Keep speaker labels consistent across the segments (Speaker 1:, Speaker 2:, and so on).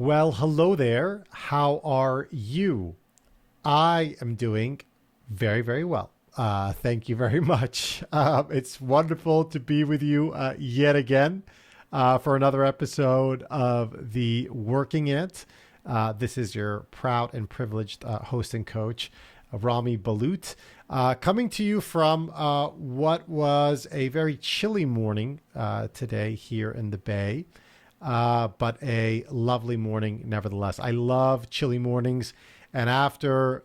Speaker 1: Well, hello there. How are you? I am doing very, very well. Thank you very much. It's wonderful to be with you yet again for another episode of the Working It. This is your proud and privileged host and coach, Rami Balut, coming to you from what was a very chilly morning today here in the Bay. But a lovely morning nevertheless. I love chilly mornings. And after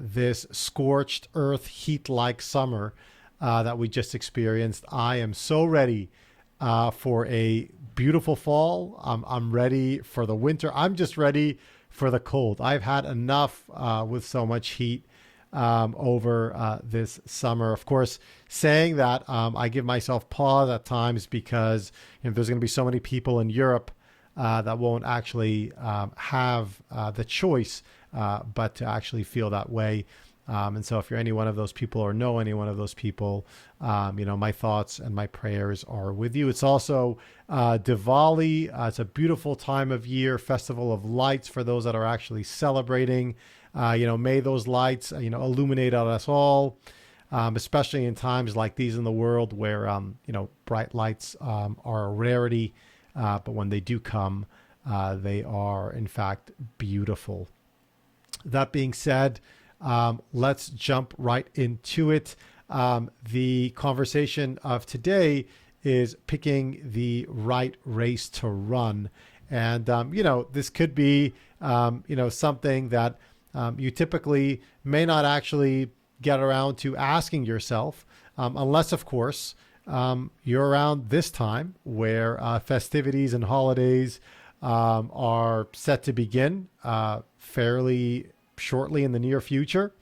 Speaker 1: this scorched earth heat like summer that we just experienced, I am so ready for a beautiful fall. I'm ready for the winter. I'm just ready for the cold. I've had enough with so much heat over this summer. Of course, saying that, I give myself pause at times because there's going to be so many people in Europe that won't actually have the choice but to actually feel that way. And so if you're any one of those people or know any one of those people, my thoughts and my prayers are with you. It's also Diwali. It's a beautiful time of year, festival of lights for those that are actually celebrating. May those lights, illuminate us all, especially in times like these in the world where, bright lights are a rarity. But when they do come, they are, in fact, beautiful. That being said, let's jump right into it. The conversation of today is picking the right race to run. And, this could be, something that you typically may not actually get around to asking yourself, unless, of course, you're around this time where festivities and holidays are set to begin fairly shortly in the near future.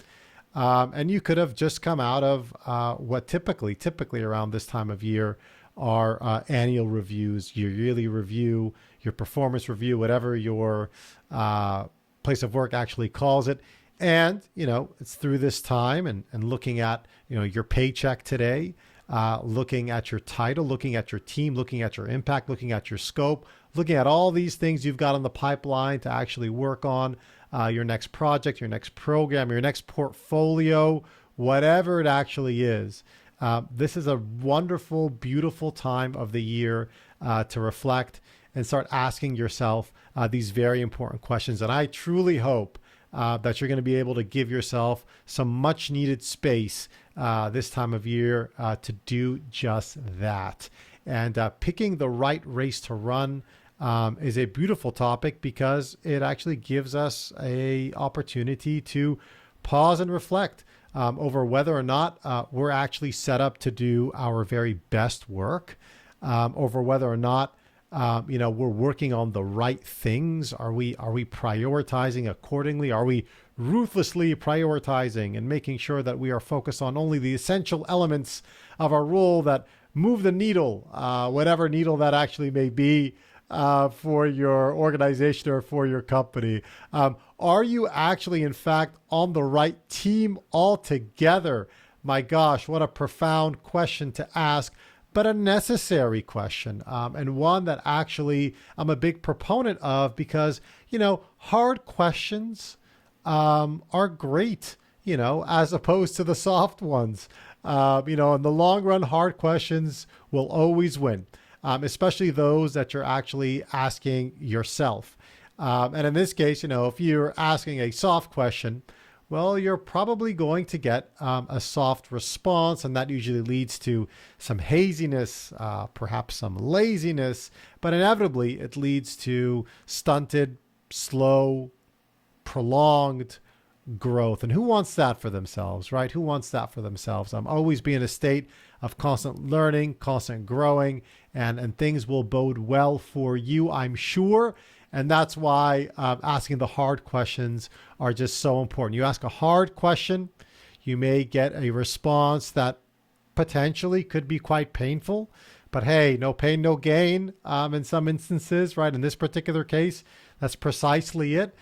Speaker 1: And you could have just come out of what typically around this time of year are annual reviews, your yearly review, your performance review, whatever your place of work actually calls it. And, it's through this time and looking at, your paycheck today, looking at your title, looking at your team, looking at your impact, looking at your scope, looking at all these things you've got on the pipeline to actually work on your next project, your next program, your next portfolio, whatever it actually is. This is a wonderful, beautiful time of the year to reflect and start asking yourself these very important questions. And I truly hope that you're going to be able to give yourself some much needed space this time of year to do just that. And picking the right race to run is a beautiful topic because it actually gives us a opportunity to pause and reflect over whether or not we're actually set up to do our very best work, over whether or not we're working on the right things. Are we prioritizing accordingly? Are we ruthlessly prioritizing and making sure that we are focused on only the essential elements of our role that move the needle, whatever needle that actually may be for your organization or for your company? Are you actually, in fact, on the right team altogether? My gosh, what a profound question to ask, but a necessary question, and one that actually I'm a big proponent of because, hard questions are great, as opposed to the soft ones. In the long run, hard questions will always win, especially those that you're actually asking yourself. And in this case, if you're asking a soft question, well, you're probably going to get a soft response, and that usually leads to some haziness, perhaps some laziness, but inevitably it leads to stunted, slow, prolonged growth. And who wants that for themselves, right? Who wants that for themselves? Always be in a state of constant learning, constant growing, and things will bode well for you, I'm sure. And that's why asking the hard questions are just so important. You ask a hard question, you may get a response that potentially could be quite painful. But hey, no pain, no gain in some instances, right? In this particular case, that's precisely it.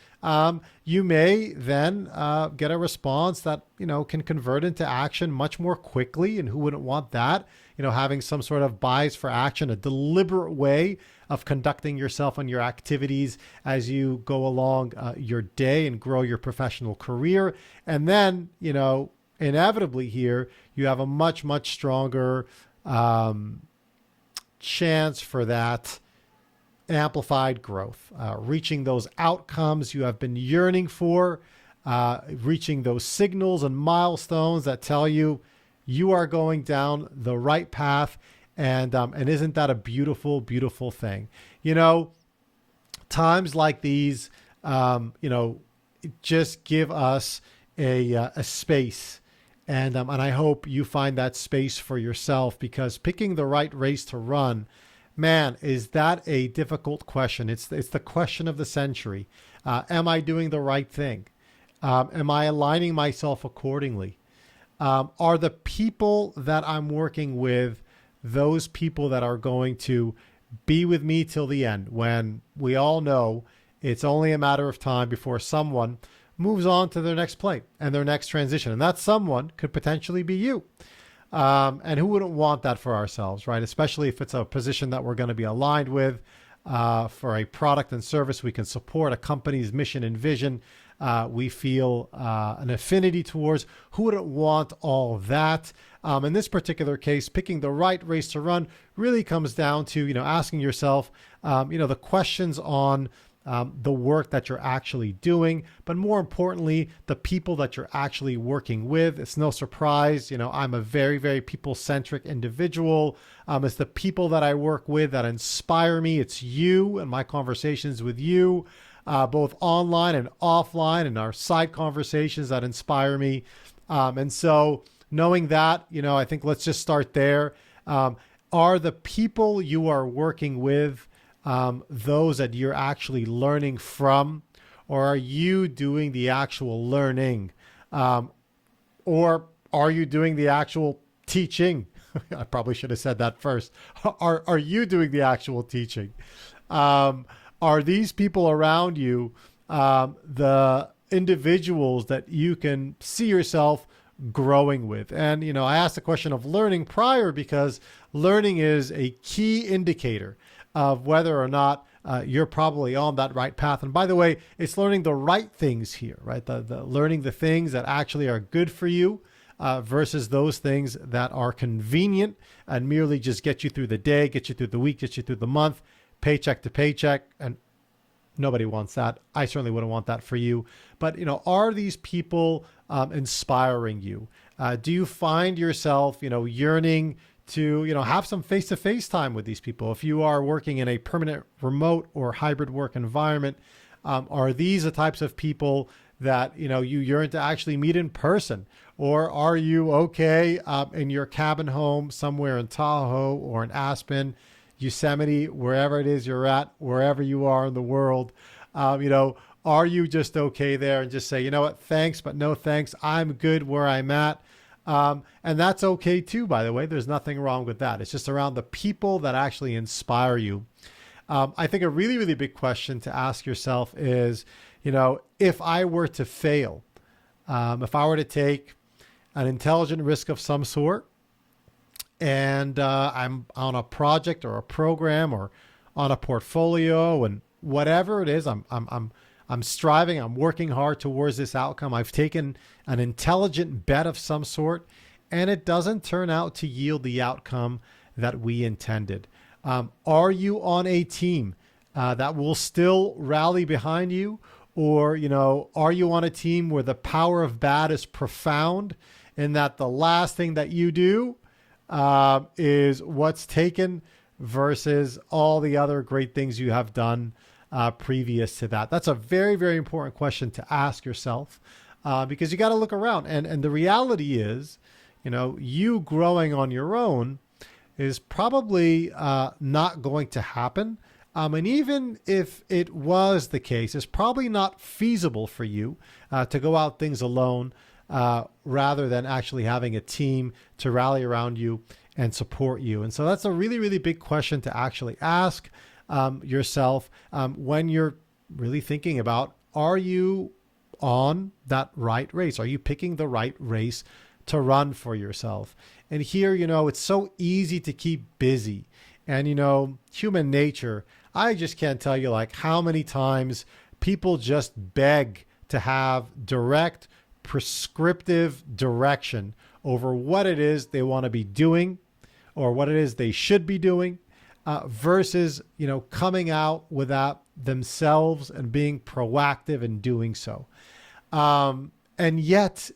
Speaker 1: You may then get a response that, can convert into action much more quickly. And who wouldn't want that? having some sort of bias for action, a deliberate way of conducting yourself and your activities as you go along your day and grow your professional career. And then, inevitably here, you have a much, much stronger chance for that amplified growth, reaching those outcomes you have been yearning for, reaching those signals and milestones that tell you you are going down the right path. And isn't that a beautiful, beautiful thing? Times like these, just give us a space. And I hope you find that space for yourself, because picking the right race to run, man, is that a difficult question. It's the question of the century. Am I doing the right thing? Am I aligning myself accordingly? Are the people that I'm working with those people that are going to be with me till the end, when we all know it's only a matter of time before someone moves on to their next play and their next transition? And that someone could potentially be you. And who wouldn't want that for ourselves, right? Especially if it's a position that we're going to be aligned with, for a product and service we can support, a company's mission and vision. We feel an affinity towards. Who wouldn't want all that? In this particular case, picking the right race to run really comes down to, asking yourself, the questions on the work that you're actually doing, but more importantly, the people that you're actually working with. It's no surprise, I'm a very, very people-centric individual. It's the people that I work with that inspire me. It's you and my conversations with you, both online and offline, and our side conversations that inspire me. And so knowing that, I think let's just start there. Are the people you are working with those that you're actually learning from, or are you doing the actual learning? Or are you doing the actual teaching? I probably should have said that first. Are you doing the actual teaching? Are these people around you the individuals that you can see yourself growing with? And, I asked the question of learning prior because learning is a key indicator of whether or not you're probably on that right path. And by the way, it's learning the right things here, right? The learning the things that actually are good for you versus those things that are convenient and merely just get you through the day, get you through the week, get you through the month, paycheck to paycheck. And nobody wants that. I certainly wouldn't want that for you. But, are these people inspiring you? Do you find yourself, yearning to, have some face-to-face time with these people? If you are working in a permanent remote or hybrid work environment, are these the types of people that, you yearn to actually meet in person? Or are you okay in your cabin home somewhere in Tahoe or in Aspen, Yosemite, wherever it is you're at, wherever you are in the world? Are you just okay there and just say, what, thanks, but no thanks. I'm good where I'm at. And that's okay too, by the way. There's nothing wrong with that. It's just around the people that actually inspire you. I think a really, really big question to ask yourself is, if I were to fail, if I were to take an intelligent risk of some sort, and I'm on a project or a program or on a portfolio, and whatever it is, I'm striving, I'm working hard towards this outcome. I've taken an intelligent bet of some sort, and it doesn't turn out to yield the outcome that we intended. Are you on a team that will still rally behind you? Or, are you on a team where the power of bad is profound, in that the last thing that you do is what's taken versus all the other great things you have done previous to that? That's a very, very important question to ask yourself, because you got to look around. And the reality is, you growing on your own is probably not going to happen. And even if it was the case, it's probably not feasible for you to go out things alone, rather than actually having a team to rally around you and support you. And so that's a really, really big question to actually ask yourself when you're really thinking about, are you on that right race? Are you picking the right race to run for yourself. And here, it's so easy to keep busy. And, human nature, I just can't tell you like how many times people just beg to have direct, prescriptive direction over what it is they want to be doing or what it is they should be doing, versus, coming out with that themselves and being proactive in doing so. And yet,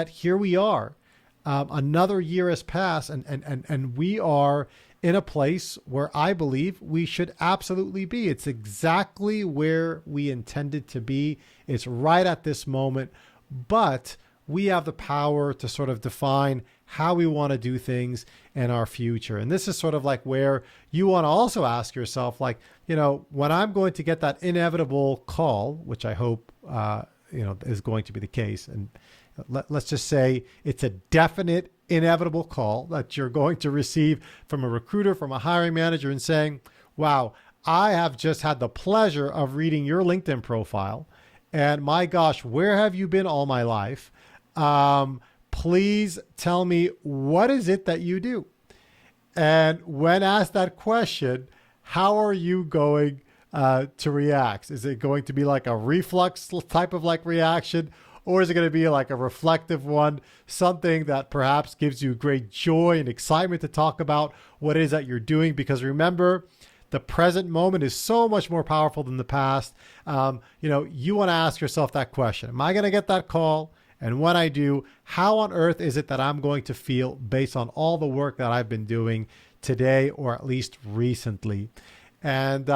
Speaker 1: here we are. Another year has passed, and we are in a place where I believe we should absolutely be. It's exactly where we intended to be. It's right at this moment, but we have the power to sort of define how we want to do things in our future. And this is sort of like where you want to also ask yourself, like, when I'm going to get that inevitable call, which I hope, is going to be the case. And let's just say it's a definite, inevitable call that you're going to receive from a recruiter, from a hiring manager, and saying, wow, I have just had the pleasure of reading your LinkedIn profile. And my gosh, where have you been all my life? Please tell me, what is it that you do? And when asked that question, how are you going to react? Is it going to be like a reflex type of like reaction? Or is it going to be like a reflective one, something that perhaps gives you great joy and excitement to talk about what it is that you're doing? Because remember, the present moment is so much more powerful than the past. You want to ask yourself that question. Am I going to get that call? And when I do, how on earth is it that I'm going to feel based on all the work that I've been doing today, or at least recently? And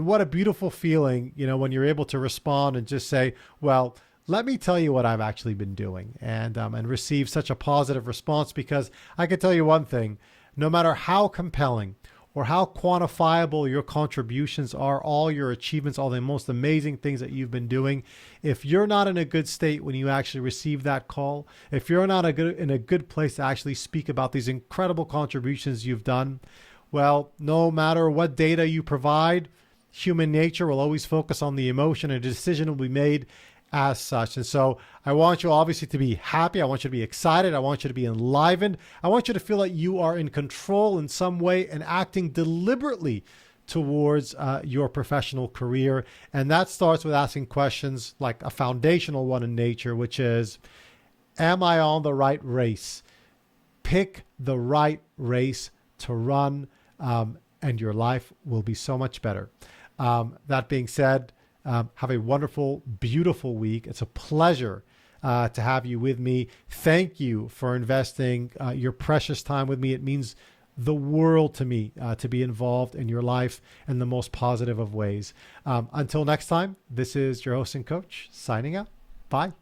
Speaker 1: what a beautiful feeling, when you're able to respond and just say, well, let me tell you what I've actually been doing, and receive such a positive response. Because I can tell you one thing, no matter how compelling or how quantifiable your contributions are, all your achievements, all the most amazing things that you've been doing, if you're not in a good state when you actually receive that call, if you're not in a good place to actually speak about these incredible contributions you've done, well, no matter what data you provide, human nature will always focus on the emotion, and a decision will be made as such. And so I want you obviously to be happy. I want you to be excited. I want you to be enlivened. I want you to feel like you are in control in some way and acting deliberately towards your professional career. And that starts with asking questions like a foundational one in nature, which is, am I on the right race? Pick the right race to run, and your life will be so much better. That being said, have a wonderful, beautiful week. It's a pleasure to have you with me. Thank you for investing your precious time with me. It means the world to me to be involved in your life in the most positive of ways. Until next time, this is your host and coach signing out. Bye.